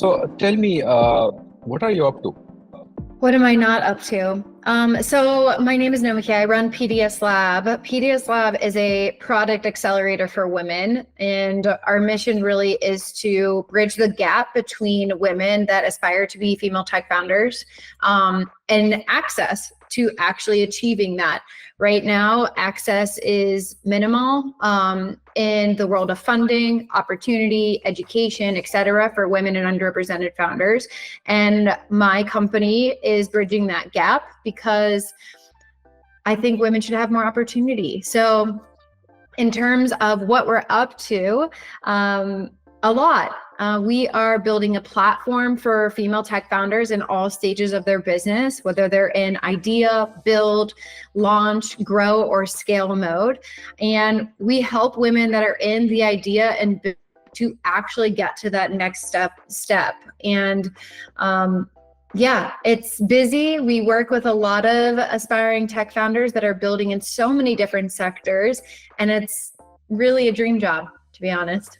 So tell me, what are you up to? What am I not up to? So my name is Nomiki. I run PDS LAB. PDS LAB is a product accelerator for women. And our mission really is to bridge the gap between women that aspire to be female tech founders and access to actually achieving that. Right now, access is minimal in the world of funding, opportunity, education, et cetera, for women and underrepresented founders. And my company is bridging that gap because I think women should have more opportunity. So in terms of what we're up to, a lot. We are building a platform for female tech founders in all stages of their business, whether they're in idea, build, launch, grow, or scale mode. And we help women that are in the idea and build to actually get to that next step. And yeah, it's busy. We work with a lot of aspiring tech founders that are building in so many different sectors, and it's really a dream job, to be honest.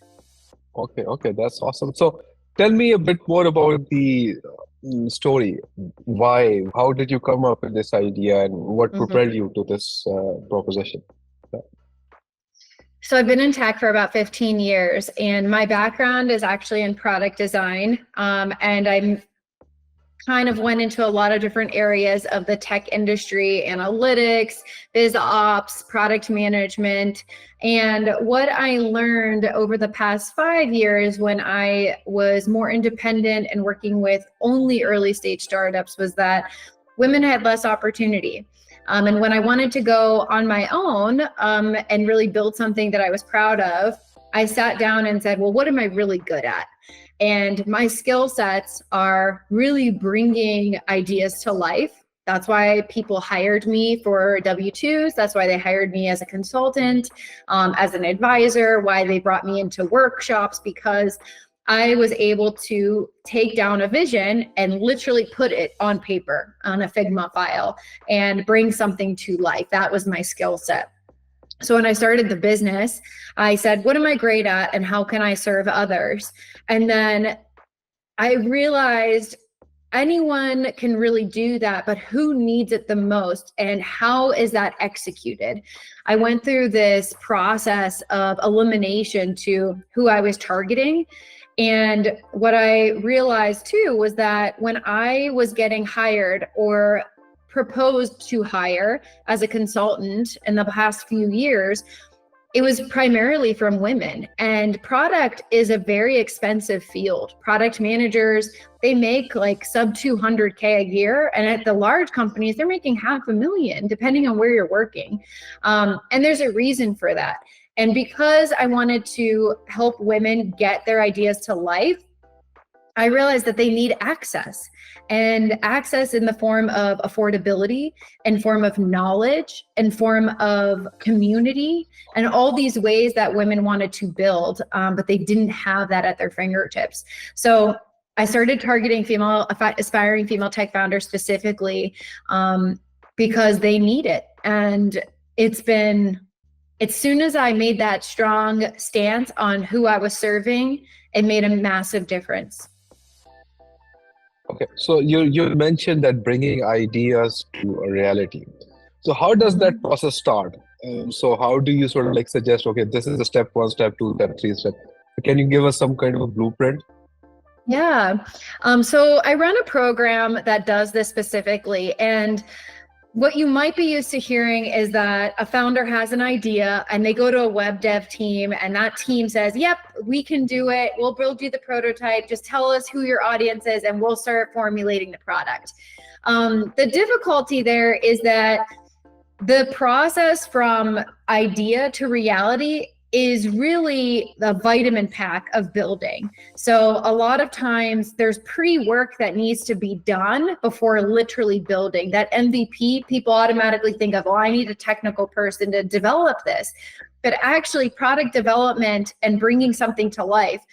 Okay, that's awesome. So tell me a bit more about the story. Why? How did you come up with this idea, and what propelled you to this proposition? So I've been in tech for about 15 years, and my background is actually in product design. And I'm kind of went into a lot of different areas of the tech industry, analytics, biz ops, product management. And what I learned over the past 5 years when I was more independent and working with only early stage startups was that women had less opportunity. And when I wanted to go on my own and really build something that I was proud of, I sat down and said, well, what am I really good at? And my skill sets are really bringing ideas to life. That's why people hired me for W-2s. That's why they hired me as a consultant, as an advisor, why they brought me into workshops, because I was able to take down a vision and literally put it on paper, on a Figma file, and bring something to life. That was my skill set. So when I started the business, I said, what am I great at and how can I serve others? And then I realized anyone can really do that, but who needs it the most and how is that executed? I went through this process of elimination to who I was targeting. And what I realized too was that when I was getting hired or proposed to hire as a consultant in the past few years, it was primarily from women. And product is a very expensive field. Product managers, they make like sub 200K a year. And at the large companies, they're making $500,000, depending on where you're working. And there's a reason for that. And because I wanted to help women get their ideas to life, I realized that they need access, and access in the form of affordability, in form of knowledge, in form of community, and all these ways that women wanted to build, but they didn't have that at their fingertips. So I started targeting aspiring female tech founders specifically because they need it. And it's been, as soon as I made that strong stance on who I was serving, it made a massive difference. Okay, so you mentioned that bringing ideas to a reality. So how does that process start? So how do you sort of like suggest, okay, this is the step 1, step 2, step 3, step. Can you give us some kind of a blueprint? Yeah, so I run a program that does this specifically, and what you might be used to hearing is that a founder has an idea and they go to a web dev team and that team says, yep, we can do it. We'll build you the prototype. Just tell us who your audience is and we'll start formulating the product. The difficulty there is that the process from idea to reality is really the vitamin pack of building. So a lot of times there's pre-work that needs to be done before literally building. That MVP, people automatically think of, oh, I need a technical person to develop this. But actually product development and bringing something to life,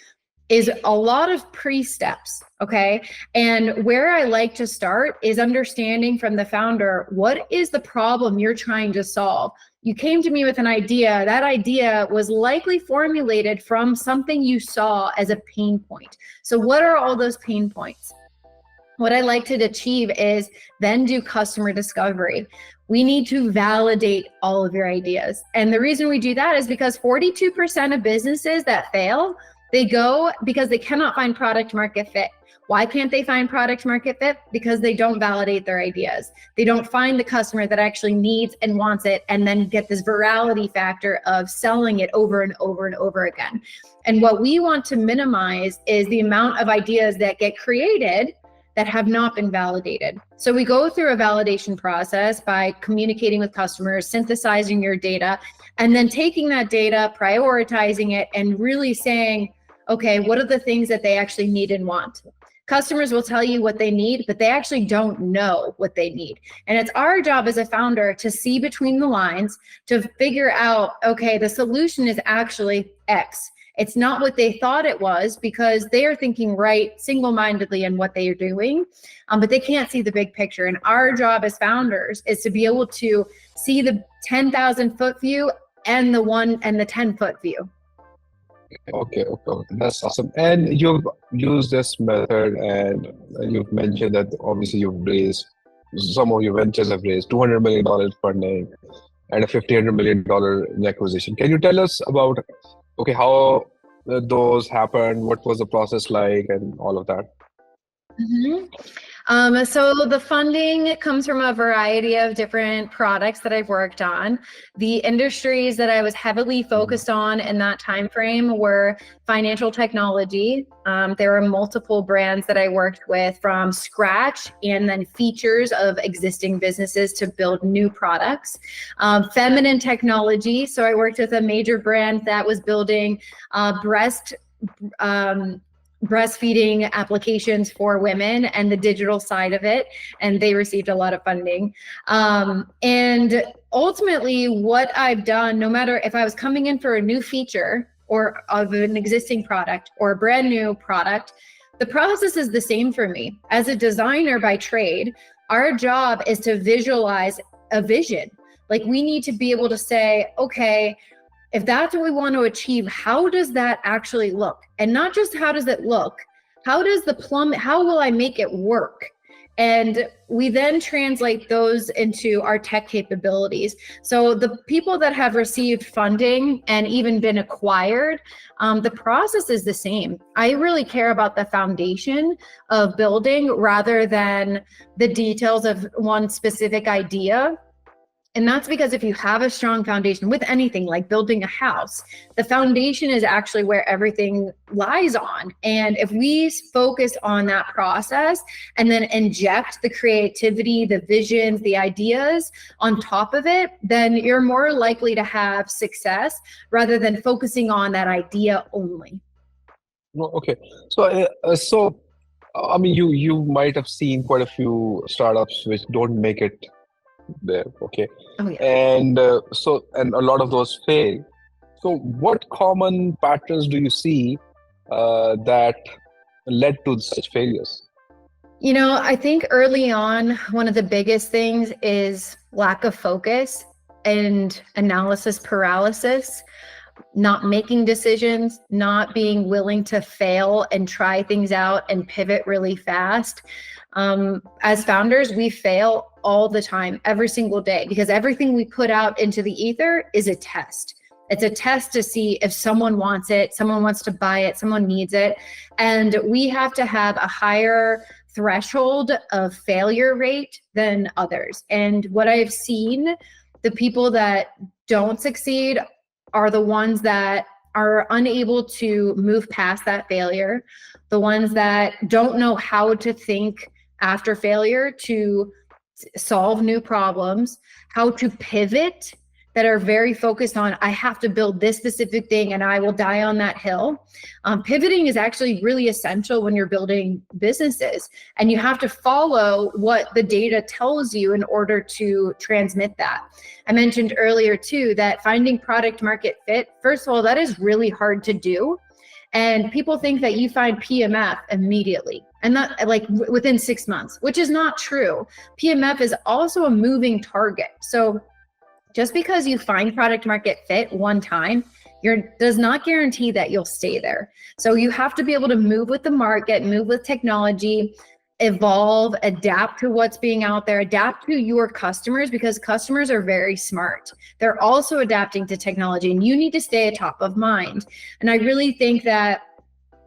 is a lot of pre-steps, okay? And where I like to start is understanding from the founder, what is the problem you're trying to solve? You came to me with an idea. That idea was likely formulated from something you saw as a pain point. So what are all those pain points? What I like to achieve is then do customer discovery. We need to validate all of your ideas. And the reason we do that is because 42% of businesses that fail, they go because they cannot find product market fit. Why can't they find product market fit? Because they don't validate their ideas. They don't find the customer that actually needs and wants it, and then get this virality factor of selling it over and over and over again. And what we want to minimize is the amount of ideas that get created that have not been validated. So we go through a validation process by communicating with customers, synthesizing your data, and then taking that data, prioritizing it, and really saying, okay, what are the things that they actually need and want? Customers will tell you what they need, but they actually don't know what they need. And it's our job as a founder to see between the lines, to figure out, okay, the solution is actually X. It's not what they thought it was, because they are thinking right single-mindedly in what they are doing, but they can't see the big picture. And our job as founders is to be able to see the 10,000 foot view and the 10-foot view. Okay, that's awesome. And you've used this method, and you've mentioned that obviously some of your ventures have raised $200 million funding and a $1,500 million in acquisition. Can you tell us about, okay, how those happened, what was the process like, and all of that? So the funding comes from a variety of different products that I've worked on. The industries that I was heavily focused on in that time frame were financial technology. There were multiple brands that I worked with from scratch, and then features of existing businesses to build new products. Feminine technology. So I worked with a major brand that was building breastfeeding applications for women and the digital side of it, and they received a lot of funding. And ultimately what I've done, no matter if I was coming in for a new feature or of an existing product or a brand new product, the process is the same for me. As a designer by trade, our job is to visualize a vision. Like, we need to be able to say, okay, if that's what we want to achieve, how does that actually look? And not just how does it look, how will I make it work? And we then translate those into our tech capabilities. So the people that have received funding and even been acquired, the process is the same. I really care about the foundation of building rather than the details of one specific idea. And that's because if you have a strong foundation with anything like building a house, the foundation is actually where everything lies on. And if we focus on that process and then inject the creativity, the visions, the ideas on top of it, then you're more likely to have success rather than focusing on that idea only. Okay, so I mean, you might have seen quite a few startups which don't make it there, okay? Oh, yeah. And and a lot of those fail. So what common patterns do you see that led to such failures? You know, I think early on, one of the biggest things is lack of focus and analysis paralysis, not making decisions, not being willing to fail and try things out and pivot really fast. As founders, we fail all the time, every single day, because everything we put out into the ether is a test. It's a test to see if someone wants it, someone wants to buy it, someone needs it. And we have to have a higher threshold of failure rate than others. And what I've seen, the people that don't succeed are the ones that are unable to move past that failure, the ones that don't know how to think after failure to solve new problems, how to pivot, that are very focused on, I have to build this specific thing and I will die on that hill. Pivoting is actually really essential when you're building businesses, and you have to follow what the data tells you in order to transmit that. I mentioned earlier too, that finding product market fit, first of all, that is really hard to do. And people think that you find PMF immediately and that like within 6 months, which is not true. PMF is also a moving target. So just because you find product market fit one time, does not guarantee that you'll stay there. So you have to be able to move with the market, move with technology, evolve, adapt to what's being out there, adapt to your customers, because customers are very smart. They're also adapting to technology, and you need to stay top of mind. And I really think that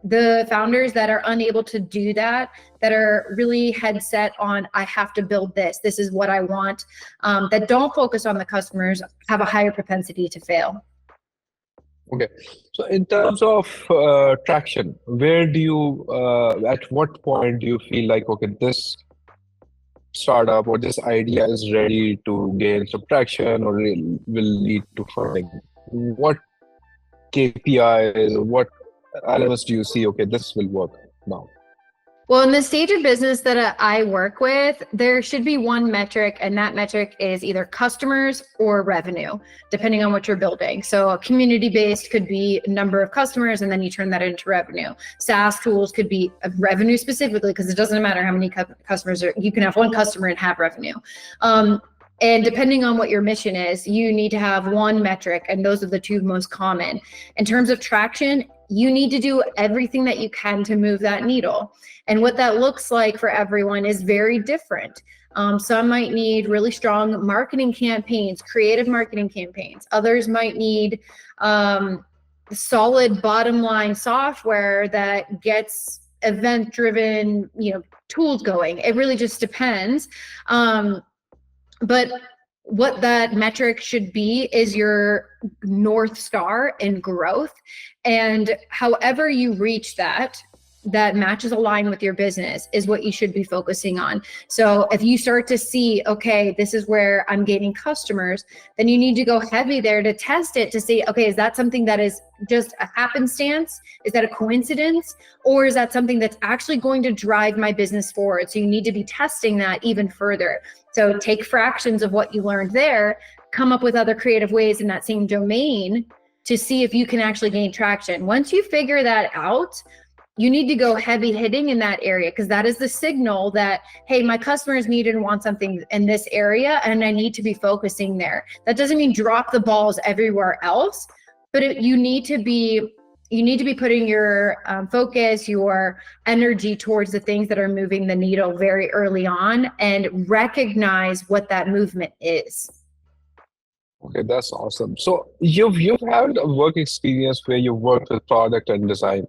the founders that are unable to do that, that are really head set on, I have to build this, this is what I want, that don't focus on the customers, have a higher propensity to fail. Okay. So in terms of traction, where do you, at what point do you feel like, okay, this startup or this idea is ready to gain some traction or will lead to funding? What KPIs, what elements do you see, okay, this will work now? Well, in the stage of business that I work with, there should be one metric, and that metric is either customers or revenue, depending on what you're building. So a community-based could be number of customers, and then you turn that into revenue. SaaS tools could be revenue specifically, because it doesn't matter how many customers you can have one customer and have revenue. And depending on what your mission is, you need to have one metric, and those are the two most common. In terms of traction, you need to do everything that you can to move that needle. And what that looks like for everyone is very different. Some might need really strong marketing campaigns, creative marketing campaigns. Others might need solid bottom line software that gets event-driven, tools going. It really just depends. But what that metric should be is your North Star in growth. And however you reach that matches align with your business is what you should be focusing on. So if you start to see, okay, this is where I'm gaining customers, then you need to go heavy there to test it to see, okay, is that something that is just a happenstance? Is that a coincidence? Or is that something that's actually going to drive my business forward? So you need to be testing that even further. So take fractions of what you learned there, come up with other creative ways in that same domain to see if you can actually gain traction. Once you figure that out, you need to go heavy hitting in that area, because that is the signal that, hey, my customers need and want something in this area, and I need to be focusing there. That doesn't mean drop the balls everywhere else, but you need to be putting your focus, your energy towards the things that are moving the needle very early on, and recognize what that movement is. Okay, that's awesome. So you've had a work experience where you worked with product and design.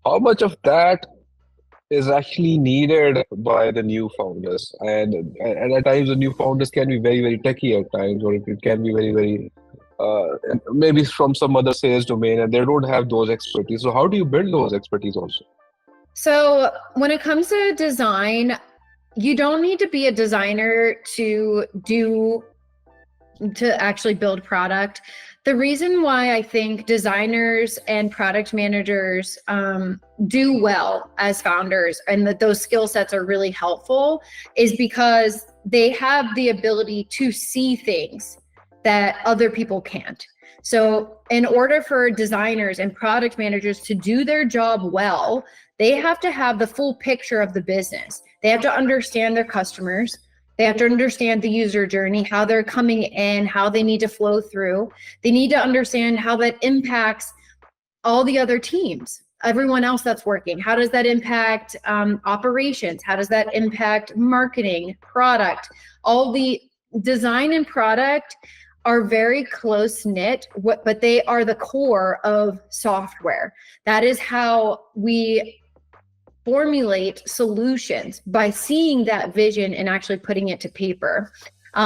How much of that is actually needed by the new founders? And at times, the new founders can be very, very techy at times, or it can be very, very, maybe from some other sales domain, and they don't have those expertise. So how do you build those expertise also? So when it comes to design, you don't need to be a designer to actually build product. The reason why I think designers and product managers do well as founders, and that those skill sets are really helpful, is because they have the ability to see things that other people can't. So in order for designers and product managers to do their job well, they have to have the full picture of the business. They have to understand their customers. They have to understand the user journey, how they're coming in, how they need to flow through. They need to understand how that impacts all the other teams, everyone else that's working. How does that impact operations? How does that impact marketing, product? All the design and product are very close knit, but they are the core of software. That is how we formulate solutions, by seeing that vision and actually putting it to paper.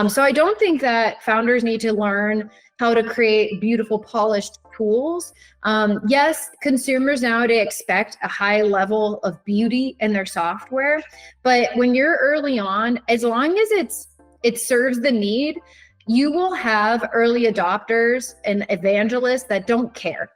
So I don't think that founders need to learn how to create beautiful, polished tools. Yes, consumers nowadays expect a high level of beauty in their software, but when you're early on, as long as it serves the need, you will have early adopters and evangelists that don't care.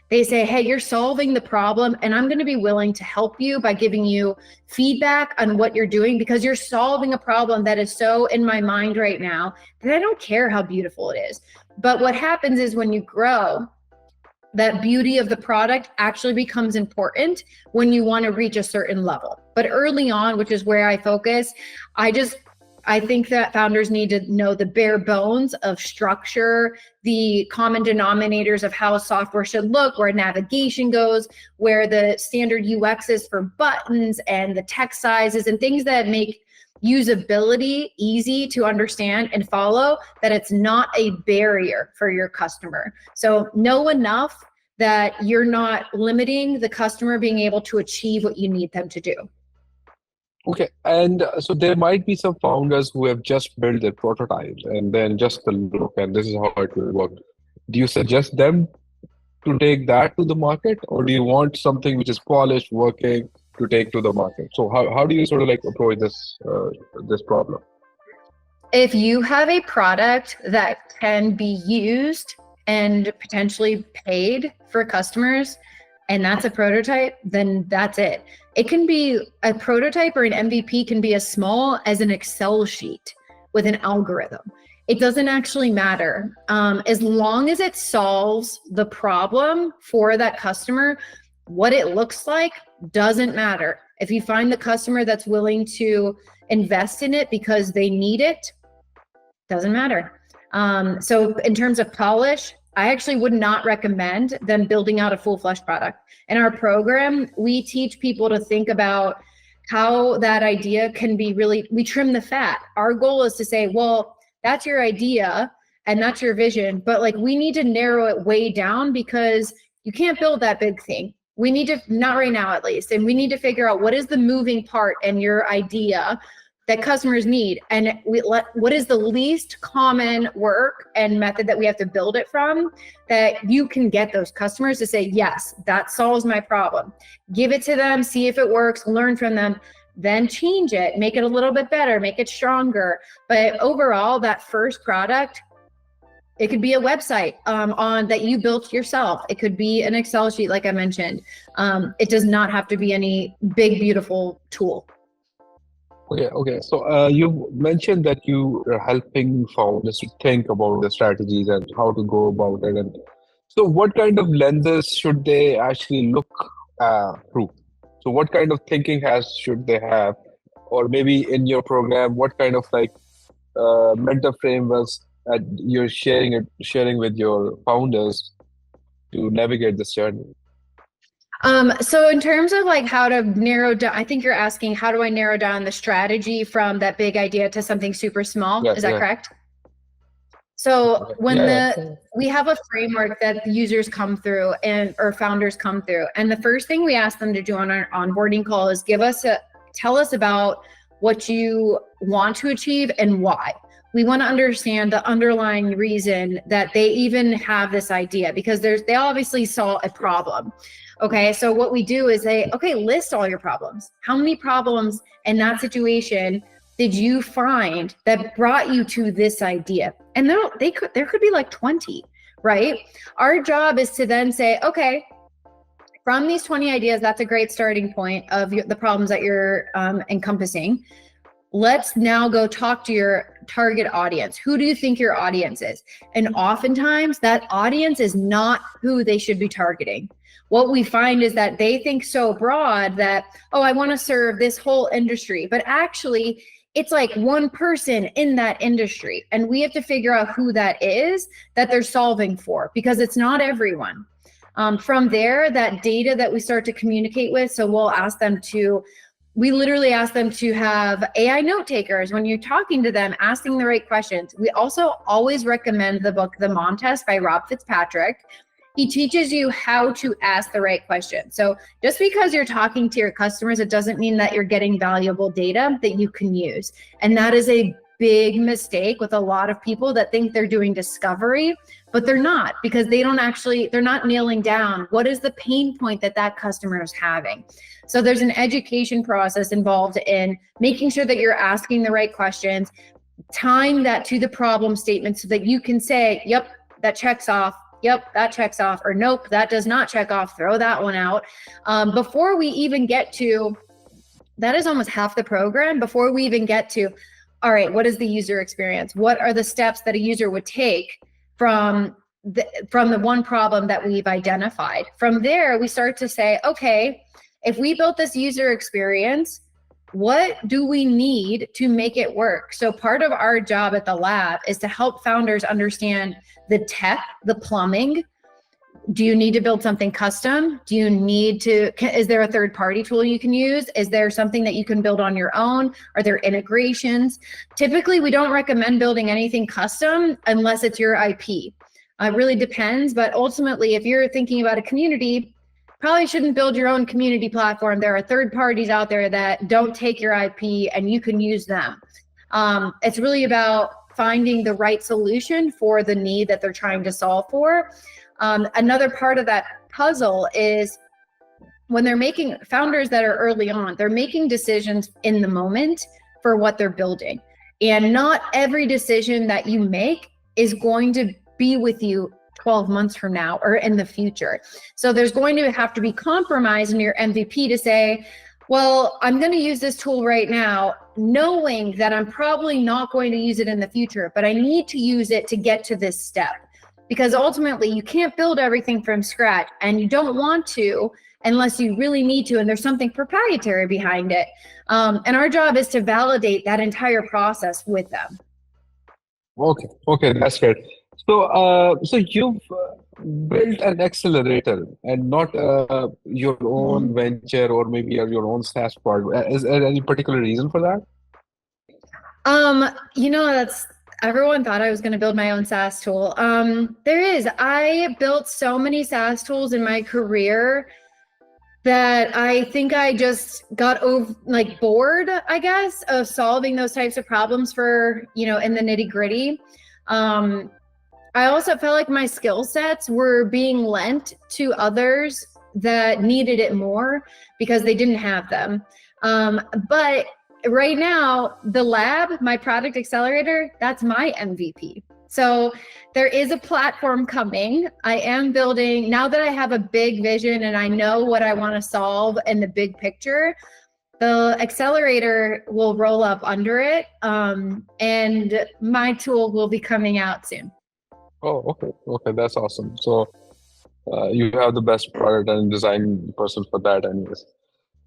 They say, hey, you're solving the problem, and I'm going to be willing to help you by giving you feedback on what you're doing, because you're solving a problem that is so in my mind right now that I don't care how beautiful it is. But what happens is when you grow, that beauty of the product actually becomes important when you want to reach a certain level. But early on, which is where I focus, I think that founders need to know the bare bones of structure, the common denominators of how software should look, where navigation goes, where the standard UX is for buttons and the text sizes and things that make usability easy to understand and follow, that it's not a barrier for your customer. So know enough that you're not limiting the customer being able to achieve what you need them to do. Okay, and so there might be some founders who have just built their prototype and then just the look, and this is how it will work. Do you suggest them to take that to the market, or do you want something which is polished, working to take to the market? So how do you sort of like approach this problem? If you have a product that can be used and potentially paid for customers, and that's a prototype, then that's it. It can be a prototype, or an MVP can be as small as an Excel sheet with an algorithm. It doesn't actually matter. As long as it solves the problem for that customer, what it looks like doesn't matter. If you find the customer that's willing to invest in it because they need it, doesn't matter. So in terms of polish, I actually would not recommend them building out a full-fledged product. In our program, we teach people to think about how that idea can be we trim the fat. Our goal is to say, well, that's your idea and that's your vision, but like we need to narrow it way down, because you can't build that big thing. We need to, not right now at least, and we need to figure out what is the moving part in your idea that customers need, and what is the least common work and method that we have to build it from, that you can get those customers to say, yes, that solves my problem. Give it to them, see if it works, learn from them, then change it, make it a little bit better, make it stronger. But overall, that first product, it could be a website on that you built yourself. It could be an Excel sheet, like I mentioned. It does not have to be any big, beautiful tool. Okay. So you mentioned that you are helping founders to think about the strategies and how to go about it. And so what kind of lenses should they actually look through? So what kind of thinking should they have? Or maybe in your program, what kind of like mentor frameworks that you're sharing with your founders to navigate this journey? So in terms of like how to narrow down, I think you're asking, how do I narrow down the strategy from that big idea to something super small? Is that correct? So when we have a framework that the users come through or founders come through, and the first thing we ask them to do on our onboarding call is tell us about what you want to achieve and why. We want to understand the underlying reason that they even have this idea, because they obviously saw a problem. Okay, so what we do is say, okay, list all your problems. How many problems in that situation did you find that brought you to this idea? And there could be like 20, right? Our job is to then say, okay, from these 20 ideas, that's a great starting point of the problems that you're encompassing. Let's now go talk to your target audience. Who do you think your audience is? And oftentimes that audience is not who they should be targeting. What we find is that they think so broad that, oh, I want to serve this whole industry, but actually it's like one person in that industry. And we have to figure out who that is that they're solving for, because it's not everyone. From there, that data that we start to communicate with, so we literally ask them to have AI note takers when you're talking to them, asking the right questions. We also always recommend the book, The Mom Test by Rob Fitzpatrick. He teaches you how to ask the right question. So just because you're talking to your customers, it doesn't mean that you're getting valuable data that you can use. And that is a big mistake with a lot of people that think they're doing discovery, but they're not, because they're not nailing down what is the pain point that customer is having. So there's an education process involved in making sure that you're asking the right questions, tying that to the problem statement so that you can say, yep, that checks off. Yep, that checks off, or nope, that does not check off, throw that one out. Before we even get to, that is almost half the program, before we even get to, all right, what is the user experience? What are the steps that a user would take from from the one problem that we've identified. From there, we start to say, okay, if we built this user experience, what do we need to make it work? So part of our job at the lab is to help founders understand the tech, the plumbing. Do you need to build something custom? Do you need to, is there a third-party tool you can use? Is there something that you can build on your own? Are there integrations? Typically, we don't recommend building anything custom unless it's your IP. It really depends, but ultimately, if you're thinking about a community, probably shouldn't build your own community platform. There are third parties out there that don't take your IP and you can use them. It's really about finding the right solution for the need that they're trying to solve for. Another part of that puzzle is when they're making, founders that are early on, they're making decisions in the moment for what they're building. And not every decision that you make is going to be with you 12 months from now or in the future. So there's going to have to be compromise in your MVP to say, well, I'm going to use this tool right now, knowing that I'm probably not going to use it in the future, but I need to use it to get to this step. Because ultimately you can't build everything from scratch, and you don't want to unless you really need to, and there's something proprietary behind it. And our job is to validate that entire process with them. Okay, that's great. So, so you've built an accelerator and not your own venture or maybe your own SaaS product. Is there any particular reason for that? Everyone thought I was going to build my own SaaS tool. I built so many SaaS tools in my career that I think I just got bored, I guess, of solving those types of problems for, in the nitty gritty. I also felt like my skill sets were being lent to others that needed it more because they didn't have them. But right now, the lab, my product Accelerator, that's my MVP. So there is a platform coming. I am building, now that I have a big vision and I know what I want to solve in the big picture, the Accelerator will roll up under it, and my tool will be coming out soon. Oh, okay, that's awesome. So you have the best product and design person for that anyways.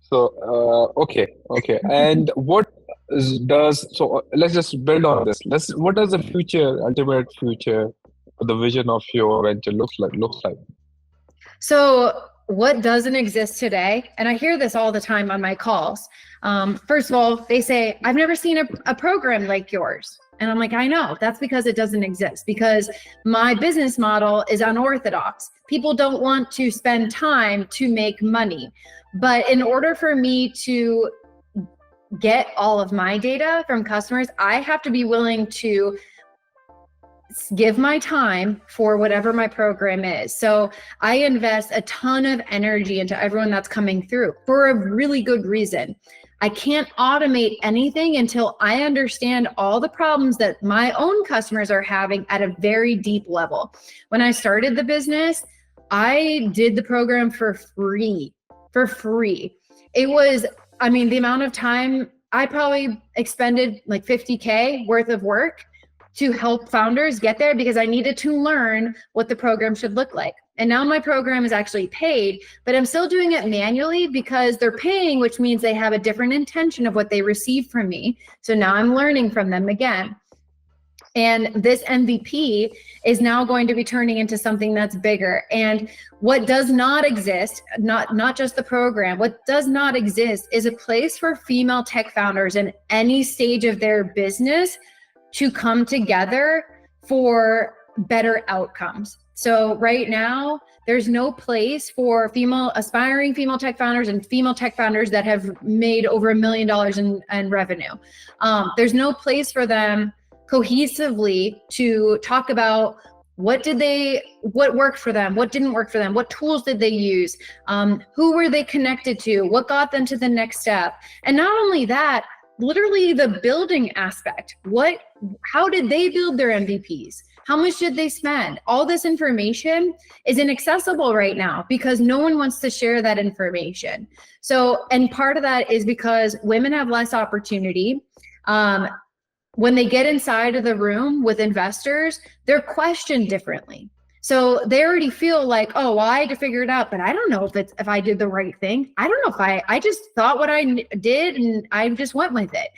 So, okay. And let's just build on this. What does the ultimate future, the vision of your venture looks like? So what doesn't exist today, and I hear this all the time on my calls. First of all, they say, I've never seen a program like yours. And I'm like, I know, that's because it doesn't exist, because my business model is unorthodox. People don't want to spend time to make money. But in order for me to get all of my data from customers, I have to be willing to give my time for whatever my program is. So I invest a ton of energy into everyone that's coming through for a really good reason. I can't automate anything until I understand all the problems that my own customers are having at a very deep level. When I started the business, I did the program for free. It was, the amount of time I probably expended like $50K worth of work to help founders get there because I needed to learn what the program should look like. And now my program is actually paid, but I'm still doing it manually because they're paying, which means they have a different intention of what they receive from me. So now I'm learning from them again. And this MVP is now going to be turning into something that's bigger. And what does not exist, not just the program, what does not exist is a place for female tech founders in any stage of their business to come together for better outcomes. So right now, there's no place for aspiring female tech founders and female tech founders that have made over $1 million in revenue. There's no place for them cohesively to talk about what worked for them, what didn't work for them, what tools did they use, who were they connected to, what got them to the next step. And not only that, literally the building aspect. How did they build their MVPs? How much did they spend? All this information is inaccessible right now because no one wants to share that information. So, and part of that is because women have less opportunity. When they get inside of the room with investors, they're questioned differently. So they already feel like, oh, well, I had to figure it out, but I don't know if I did the right thing. I don't know if I just thought what I did and I just went with it.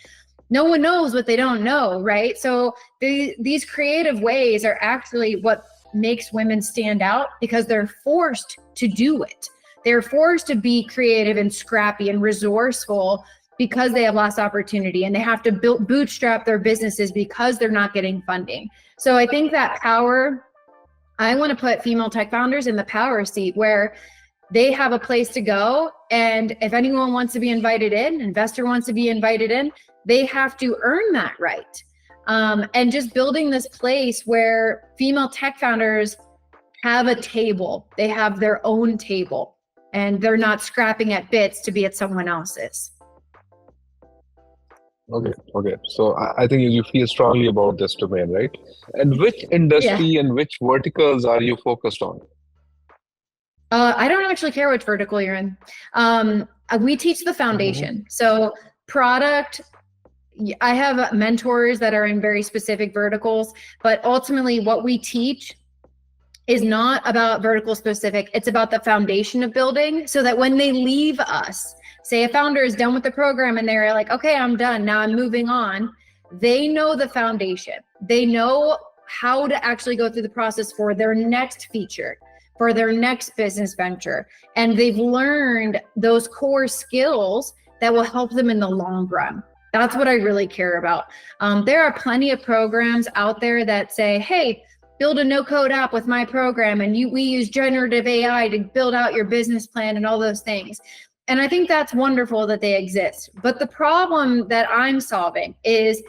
No one knows what they don't know, right? So these creative ways are actually what makes women stand out, because they're forced to do it. They're forced to be creative and scrappy and resourceful because they have lost opportunity, and they have to bootstrap their businesses because they're not getting funding. So I think that power, I want to put female tech founders in the power seat where they have a place to go. And if anyone wants to be invited in, investor wants to be invited in, they have to earn that right. And just building this place where female tech founders have a table, they have their own table, and they're not scrapping at bits to be at someone else's. Okay. So I think you feel strongly about this domain, right? And which industry and which verticals are you focused on? I don't actually care which vertical you're in. We teach the foundation. So product, I have mentors that are in very specific verticals, but ultimately what we teach is not about vertical specific. It's about the foundation of building, so that when they leave us, say a founder is done with the program and they're like, okay, I'm done, now I'm moving on. They know the foundation. They know how to actually go through the process for their next feature, for their next business venture. And they've learned those core skills that will help them in the long run. That's what I really care about. There are plenty of programs out there that say, hey, build a no-code app with my program, and we use generative AI to build out your business plan and all those things. And I think that's wonderful that they exist. But the problem that I'm solving is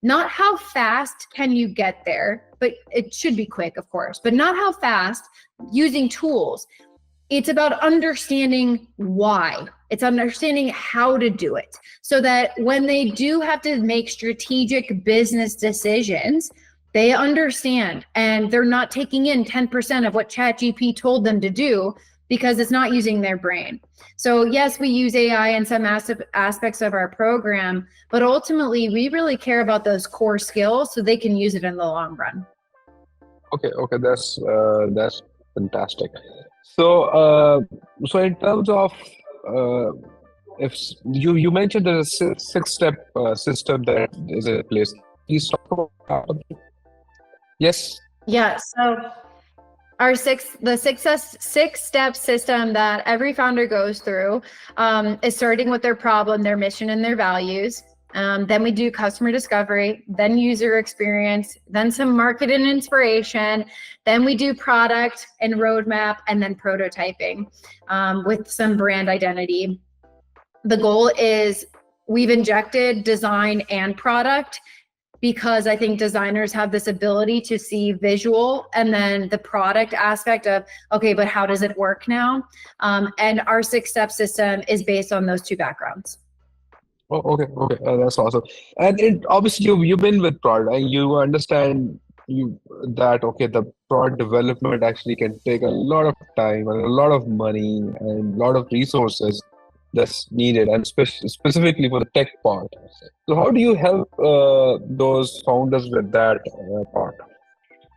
not how fast can you get there, but it should be quick, of course, but not how fast using tools. It's about understanding why. It's understanding how to do it, so that when they do have to make strategic business decisions, they understand and they're not taking in 10% of what ChatGPT told them to do because it's not using their brain. So yes, we use AI in some aspects of our program, but ultimately we really care about those core skills so they can use it in the long run. Okay, that's fantastic. So so in terms of if you mentioned there's a six-step system that is in place. Please talk about that. Yes. Yeah. So our six-step system that every founder goes through is starting with their problem, their mission, and their values. Then we do customer discovery, then user experience, then some market and inspiration. Then we do product and roadmap, and then prototyping with some brand identity. The goal is we've injected design and product, because I think designers have this ability to see visual and then the product aspect of, okay, but how does it work now? And our six-step system is based on those two backgrounds. Oh, okay. That's awesome. And obviously you've been with product and you understand that okay, the product development actually can take a lot of time and a lot of money and a lot of resources that's needed, and specifically for the tech part. So how do you help those founders with that part?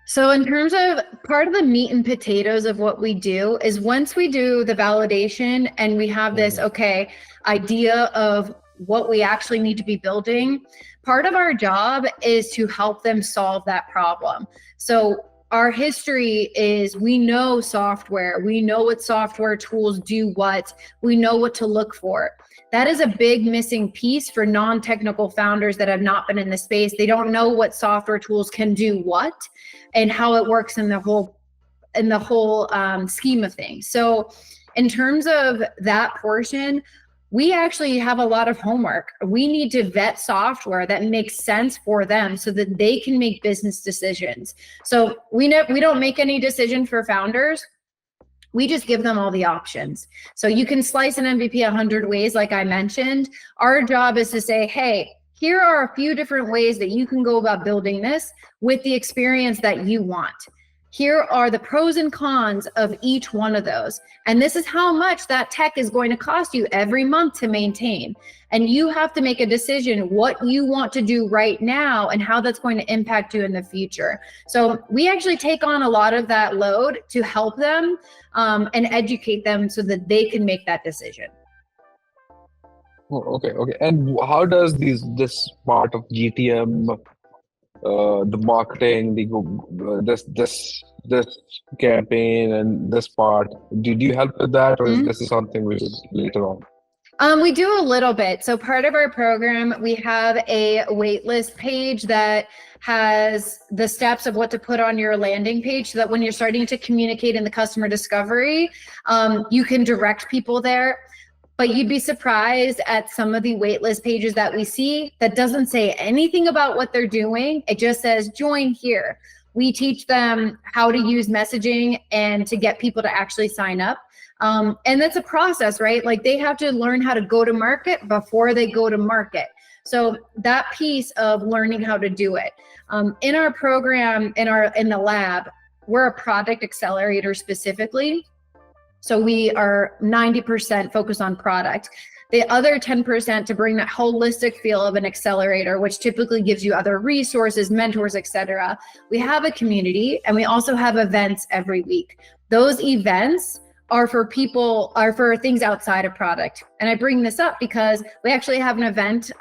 So in terms of part of the meat and potatoes of what we do is once we do the validation and we have this, okay, idea of what we actually need to be building, part of our job is to help them solve that problem. So our history is we know software, we know what software tools do what, we know what to look for. That is a big missing piece for non-technical founders that have not been in the space. They don't know what software tools can do what and how it works in the whole scheme of things. So in terms of that portion, we actually have a lot of homework. We need to vet software that makes sense for them so that they can make business decisions. So we don't make any decision for founders. We just give them all the options. So you can slice an MVP 100 ways, like I mentioned. Our job is to say, hey, here are a few different ways that you can go about building this with the experience that you want. Here are the pros and cons of each one of those. And this is how much that tech is going to cost you every month to maintain. And you have to make a decision what you want to do right now and how that's going to impact you in the future. So we actually take on a lot of that load to help them and educate them so that they can make that decision. Oh, okay. And how does this part of GTM, the marketing, this campaign and this part, do you help with that, or is this is something we should later on? We do a little bit. So part of our program, we have a waitlist page that has the steps of what to put on your landing page so that when you're starting to communicate in the customer discovery, you can direct people there. But you'd be surprised at some of the waitlist pages that we see that doesn't say anything about what they're doing. It just says join here. We teach them how to use messaging and to get people to actually sign up. And that's a process, right? Like they have to learn how to go to market before they go to market. So that piece of learning how to do it. In our program, in the lab, we're a product accelerator specifically. So we are 90% focused on product. The other 10% to bring that holistic feel of an accelerator, which typically gives you other resources, mentors, etc. We have a community and we also have events every week. Those events are for things outside of product. And I bring this up because we actually have an event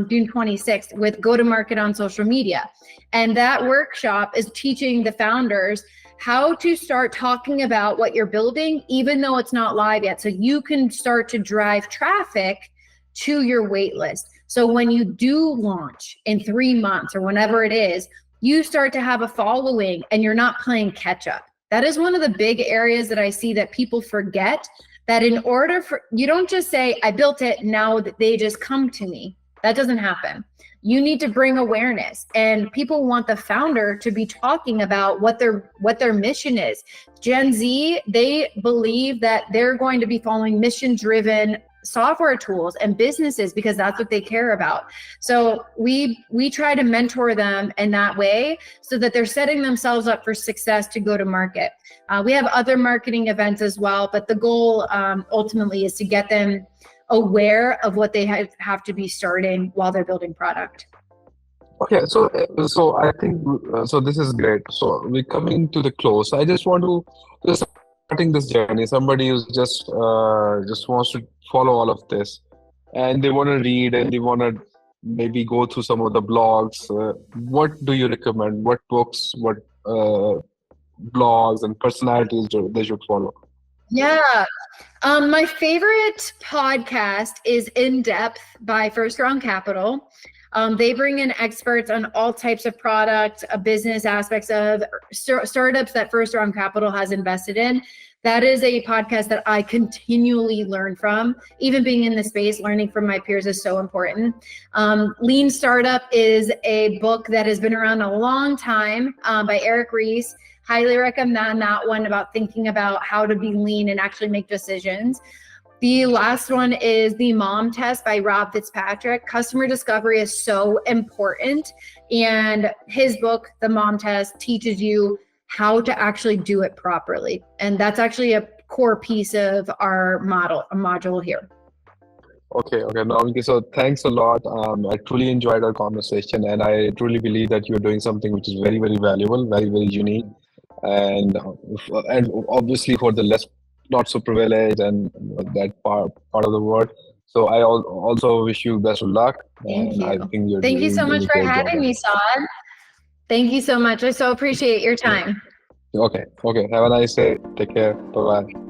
June 26th with go-to-market on social media. And that workshop is teaching the founders how to start talking about what you're building, even though it's not live yet. So you can start to drive traffic to your wait list. So when you do launch in 3 months or whenever it is, you start to have a following and you're not playing catch up. That is one of the big areas that I see that people forget, that in order for, you don't just say, I built it, now that they just come to me. That doesn't happen. You need to bring awareness, and people want the founder to be talking about what their mission is. Gen Z, they believe that they're going to be following mission-driven software tools and businesses because that's what they care about. So we try to mentor them in that way so that they're setting themselves up for success to go to market. We have other marketing events as well, but the goal ultimately is to get them aware of what they have to be starting while they're building product. Okay, so I think so. This is great. So we're coming to the close. I just want to just starting this journey. Somebody who's just wants to follow all of this, and they want to read and they want to maybe go through some of the blogs. What do you recommend? What books? What blogs and personalities they should follow? Yeah. My favorite podcast is In Depth by First Round Capital. They bring in experts on all types of product, business aspects of startups that First Round Capital has invested in. That is a podcast that I continually learn from. Even being in the space, learning from my peers is so important. Lean Startup is a book that has been around a long time by Eric Ries. Highly recommend that one, about thinking about how to be lean and actually make decisions. The last one is The Mom Test by Rob Fitzpatrick. Customer discovery is so important, and his book, The Mom Test, teaches you how to actually do it properly. And that's actually a core piece of our module here. Okay, Nomiki, so thanks a lot. I truly enjoyed our conversation, and I truly believe that you're doing something which is very, very valuable, very, very unique, and obviously for the not so privileged and that part of the world. So I also wish you best of luck. Thank you. I think you're Thank you so much for having me, Saad. Thank you so much. I so appreciate your time. Okay. Have a nice day. Take care. Bye-bye.